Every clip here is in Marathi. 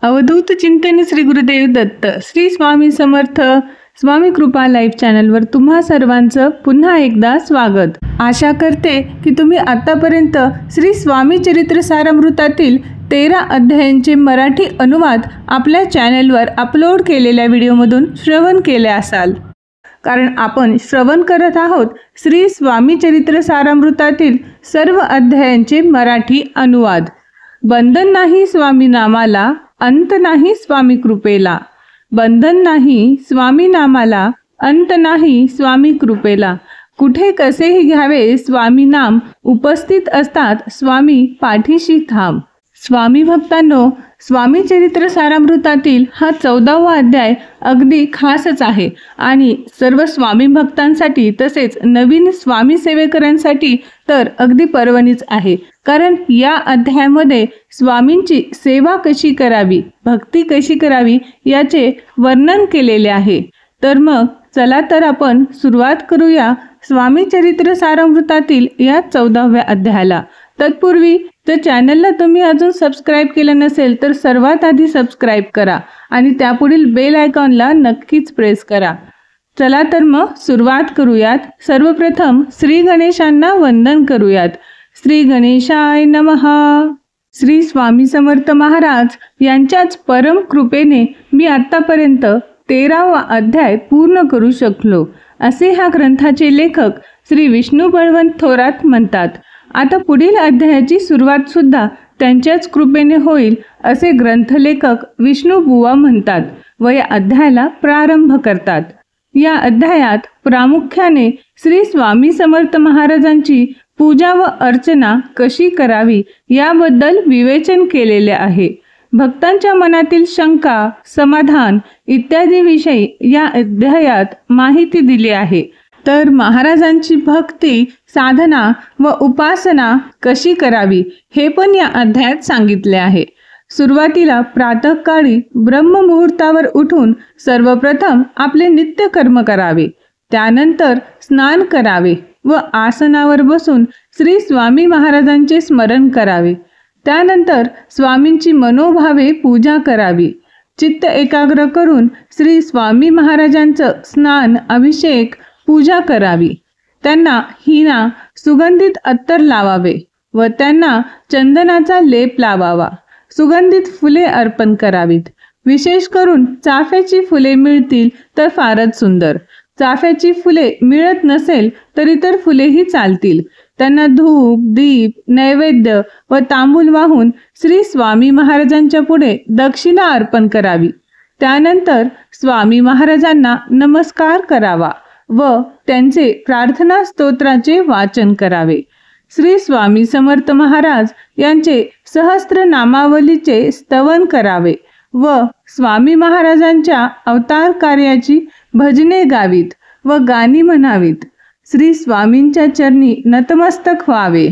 अवधूत चिंतन श्री गुरुदेव दत्त श्री स्वामी समर्थ स्वामी कृपा लाईव्ह चॅनलवर तुम्हा सर्वांचं पुन्हा एकदा स्वागत। आशा करते की तुम्ही आतापर्यंत श्री स्वामी चरित्र सारामृतातील 13 अध्यायांचे मराठी अनुवाद आपल्या चॅनलवर अपलोड केलेल्या व्हिडिओमधून श्रवण केले असाल, कारण आपण श्रवण करत आहोत श्री स्वामी चरित्र सारामृतातील सर्व अध्यायांचे मराठी अनुवाद। बंधन नाही स्वामी नामाला, अंत नाही स्वामी कृपेला। बंधन नाही स्वामी नामाला, अंत नाही स्वामी कृपेला। कुठे कसेही घ्यावे स्वामी नाम, उपस्थित असतात स्वामी पाठीशी ठाम। स्वामी भक्तांनो, स्वामी चरित्र सारामृतातील हा 14वा अध्याय अगदी खासच आहे आणि सर्व स्वामी भक्तांसाठी तसेच नवीन स्वामी सेवेकरांसाठी तर अगदी पर्वणीच आहे। कारण या अध्यायामध्ये स्वामींची सेवा कशी करावी, भक्ती कशी करावी याचे वर्णन केलेले आहे। तर मग चला तर आपण सुरुवात करूया स्वामी चरित्र सारामृतातील या 14व्या अध्यायाला। तत्पूर्वी जर चॅनलला तुम्ही अजून सबस्क्राईब केलं नसेल तर सर्वात आधी सबस्क्राईब करा आणि त्यापुढील बेल आयकॉनला नक्कीच प्रेस करा। चला तर मग सुरुवात करूयात। सर्वप्रथम श्री गणेशांना वंदन करूयात। श्री गणेशाय नमः। श्री स्वामी समर्थ महाराज यांच्याच परम कृपेने मी आतापर्यंत 13वा अध्याय पूर्ण करू शकलो, असे ह्या ग्रंथाचे लेखक श्री विष्णू बळवंत थोरात म्हणतात। आता पुढील अध्यायाची सुरुवात सुद्धा त्यांच्याच कृपेने होईल, असे ग्रंथलेखक विष्णू बुवा म्हणतात व या अध्यायाला प्रारंभ करतात। या अध्यायात प्रामुख्याने श्री स्वामी समर्थ महाराजांची पूजा व अर्चना कशी करावी याबद्दल विवेचन केलेले आहे। भक्तांच्या मनातील शंका, समाधान इत्यादी विषयी या अध्यायात माहिती दिली आहे। तर महाराजांची भक्ती, साधना व उपासना कशी करावी हे पण या अध्यायात सांगितले आहे। सुरुवातीला प्रातःकाळी ब्रह्ममुहूर्तावर उठून सर्वप्रथम आपले नित्य कर्म करावे, त्यानंतर स्नान करावे व आसनावर बसून श्री स्वामी महाराजांचे स्मरण करावे। त्यानंतर स्वामींची मनोभावे पूजा करावी। चित्त एकाग्र करून श्री स्वामी महाराजांचं स्नान, अभिषेक, पूजा करावी। त्यांना हिना, सुगंधित अत्तर लावावे व त्यांना चंदनाचा लेप लावावा। सुगंधित फुले अर्पण करावीत। विशेष करून चाफ्याची फुले मिळतील तर फारच सुंदर। चाफ्याची फुले मिळत नसेल तर इतर फुलेही चालतील। त्यांना धूप, दीप, नैवेद्य व तांबूल वाहून श्री स्वामी महाराजांच्या पुढे दक्षिणा अर्पण करावी। त्यानंतर स्वामी महाराजांना नमस्कार करावा व त्यांचे प्रार्थना स्तोत्राचे वाचन करावे। श्री स्वामी समर्थ महाराज यांचे सहस्त्र नामावलीचे स्तवन करावे व स्वामी महाराजांच्या अवतार कार्याची भजने गावीत व गाणी म्हणावीत। श्री स्वामींच्या चरणी नतमस्तक व्हावे।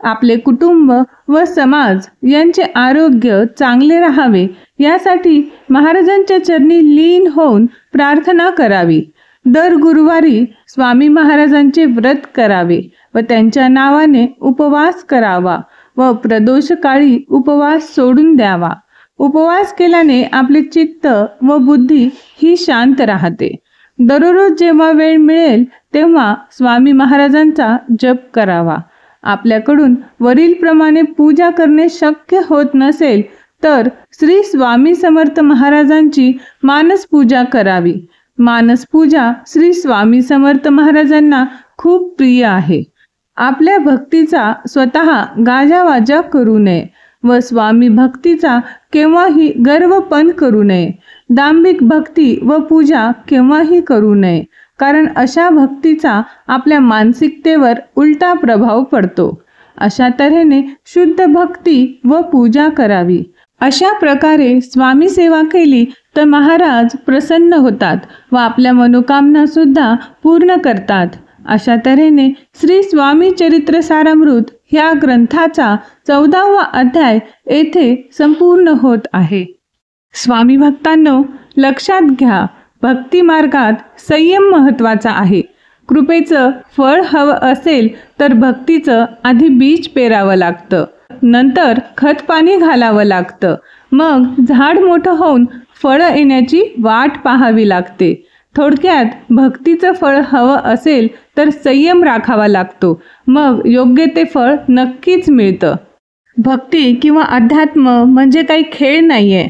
आपले कुटुंब व समाज यांचे आरोग्य चांगले राहावे यासाठी महाराजांच्या चरणी लीन होऊन प्रार्थना करावी। दर गुरुवारी स्वामी महाराजांचे व्रत करावे व त्यांच्या नावाने उपवास करावा व प्रदोष काळी उपवास सोडून द्यावा। उपवास केल्याने आपले चित्त व बुद्धी ही शांत राहते। दररोज जेव्हा वेळ मिळेल तेव्हा स्वामी महाराजांचा जप करावा। आपल्याकडून वरीलप्रमाणे पूजा करणे शक्य होत नसेल तर श्री स्वामी समर्थ महाराजांची मानस पूजा करावी। मानस पूजा श्री स्वामी समर्थ महाराजांना खूप प्रिय आहे। आपल्या भक्तीचा स्वतः गाजावाजा करू नये व स्वामी भक्तीचा केव्हाही गर्वपण करू नये। दांभिक भक्ती व पूजा केव्हाही करू नये, कारण अशा भक्तीचा आपल्या मानसिकतेवर उलटा प्रभाव पडतो। अशा तऱ्हेने शुद्ध भक्ती व पूजा करावी। अशा प्रकारे स्वामी सेवा केली तर महाराज प्रसन्न होतात व आपल्या मनोकामना सुद्धा पूर्ण करतात। अशा तऱ्हेने श्री स्वामी चरित्र सारामृत ह्या ग्रंथाचा 14वा अध्याय येथे संपूर्ण होत आहे। स्वामी भक्तांनो, लक्षात घ्या, भक्ती मार्गात संयम महत्त्वाचा आहे। कृपेचं फळ हवं असेल तर भक्तीचं आधी बीज पेरावं लागतं, नंतर खत पाणी घालावं लागतं मग झाड मोठं होऊन फळं येण्याची वाट पाहावी लागते. थोडक्यात भक्तीचं फळ हवं असेल तर संयम राखावा लागतो, मग योग्य ते फळ नक्कीच मिळतं. भक्ती किंवा अध्यात्म म्हणजे काही खेळ नाही आहे.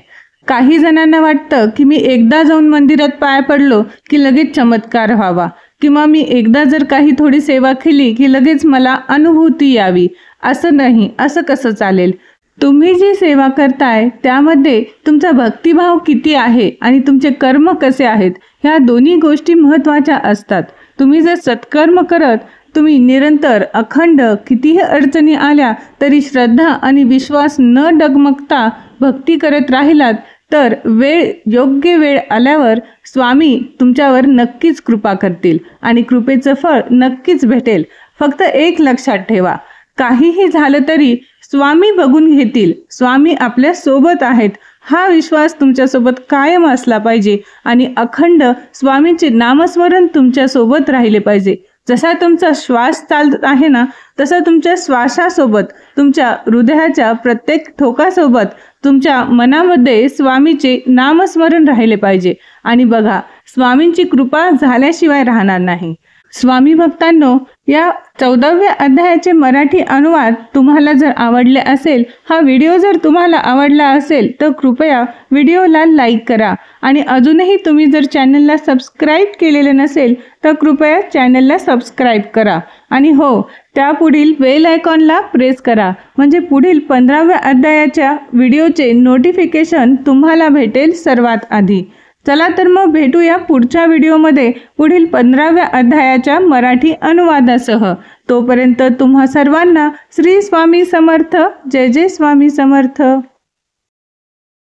काही जणांना वाटतं की मी एकदा जाऊन मंदिरात पाय पडलो की लगेच चमत्कार व्हावा, किंवा मी एकदा जर काही थोडी सेवा केली की लगेच मला अनुभूती यावी. असं नाही, असं कसं चालेल? तुम्ही जी सेवा करताय त्यामध्ये तुमचा भक्तिभाव किती आहे आणि तुमचे कर्म कसे आहेत, ह्या दोन्ही गोष्टी महत्त्वाच्या असतात. तुम्ही जर सत्कर्म करत तुम्ही निरंतर अखंड कितीही अडचणी आल्या तरी श्रद्धा आणि विश्वास न डगमगता भक्ती करत राहिलात तर योग्य वेळ आल्यावर स्वामी तुमच्यावर नक्कीच कृपा करतील आणि कृपेचं फळ नक्कीच भेटेल. फक्त एक लक्षात ठेवा, काहीही झालं तरी स्वामी बघून घेतील. स्वामी आपल्या सोबत आहेत हा विश्वास तुमच्यासोबत कायम असला पाहिजे आणि अखंड स्वामींचे नामस्मरण तुमच्या सोबत राहिले पाहिजे. जसा तुमचा श्वास चालत आहे ना, तसा तुमच्या श्वासासोबत, तुमच्या हृदयाच्या प्रत्येक ठोकासोबत तुमच्या मनामध्ये स्वामीचे नामस्मरण राहिले पाहिजे. आणि बघा, स्वामींची कृपा झाल्याशिवाय राहणार नाही. स्वामी भक्तांनो, या 14व्या अध्यायाचे मराठी अनुवाद तुम्हाला जर आवडले असेल, हा व्हिडिओ जर तुम्हाला आवडला असेल तर कृपया व्हिडिओला लाईक करा आणि अजूनही तुम्ही जर चॅनलला सबस्क्राईब केलेले नसेल तर कृपया चॅनलला सबस्क्राईब करा आणि हो, त्यापुढील बेल आयकॉनला प्रेस करा, म्हणजे पुढील 15व्या अध्यायाच्या व्हिडिओचे नोटिफिकेशन तुम्हाला भेटेल सर्वात आधी. चला तर मग भेटूया पुढच्या व्हिडिओमध्ये पुढील 15व्या अध्यायाच्या मराठी अनुवादासह. तोपर्यंत तुम्हा सर्वांना श्री स्वामी समर्थ. जय जय स्वामी समर्थ.